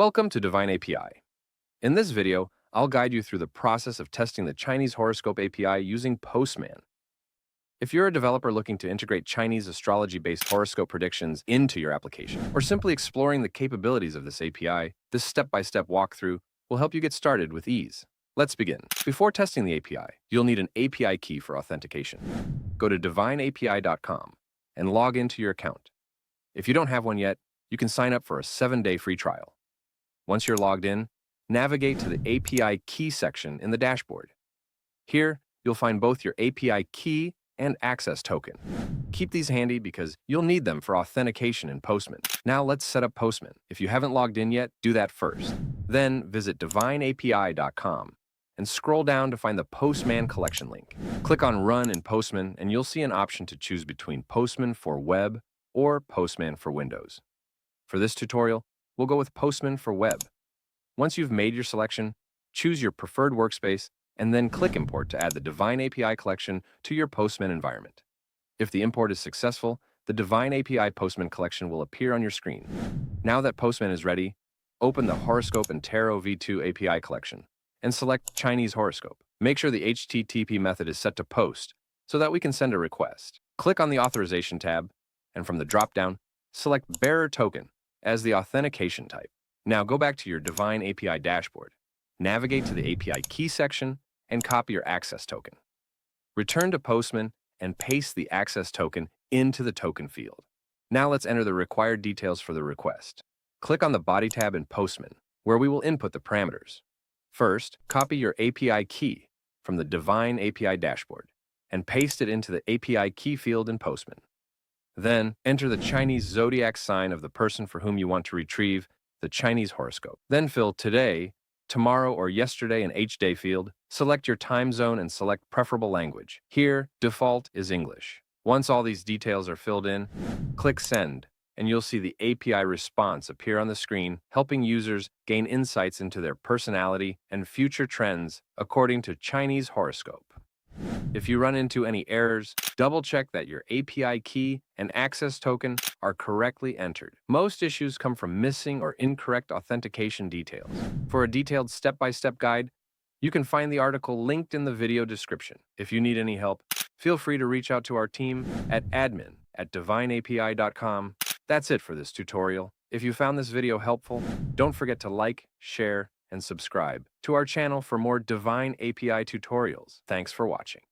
Welcome to Divine API. In this video, I'll guide you through the process of testing the Chinese Horoscope API using Postman. If you're a developer looking to integrate Chinese astrology-based horoscope predictions into your application, or simply exploring the capabilities of this API, this step-by-step walkthrough will help you get started with ease. Let's begin. Before testing the API, you'll need an API key for authentication. Go to divineapi.com and log into your account. If you don't have one yet, you can sign up for a 7-day free trial. Once you're logged in, navigate to the API key section in the dashboard. Here, you'll find both your API key and access token. Keep these handy because you'll need them for authentication in Postman. Now let's set up Postman. If you haven't logged in yet, do that first. Then visit divineapi.com and scroll down to find the Postman Collection link. Click on Run in Postman and you'll see an option to choose between Postman for Web or Postman for Windows. For this tutorial, we'll go with Postman for Web. Once you've made your selection, choose your preferred workspace and then click Import to add the Divine API collection to your Postman environment. If the import is successful, the Divine API Postman Collection will appear on your screen. Now that Postman is ready, open the Horoscope and Tarot V2 API collection and select Chinese Horoscope. Make sure the HTTP method is set to POST so that we can send a request. Click on the Authorization tab, and from the drop-down, select Bearer Token as the authentication type. Now go back to your Divine API dashboard. Navigate to the API key section and copy your access token. Return to Postman and paste the access token into the token field. Now let's enter the required details for the request. Click on the Body tab in Postman, where we will input the parameters. First, copy your API key from the Divine API dashboard and paste it into the API key field in Postman. Then, enter the Chinese Zodiac Sign of the person for whom you want to retrieve the Chinese horoscope. Then fill today, tomorrow, or yesterday in H-day field. Select your time zone and select preferable language. Here, default is English. Once all these details are filled in, click Send, and you'll see the API response appear on the screen, helping users gain insights into their personality and future trends according to Chinese horoscope. If you run into any errors, double-check that your API key and access token are correctly entered. Most issues come from missing or incorrect authentication details. For a detailed step-by-step guide, you can find the article linked in the video description. If you need any help, feel free to reach out to our team at admin@divineapi.com. That's it for this tutorial. If you found this video helpful, don't forget to like, share, and subscribe to our channel for more Divine API tutorials. Thanks for watching.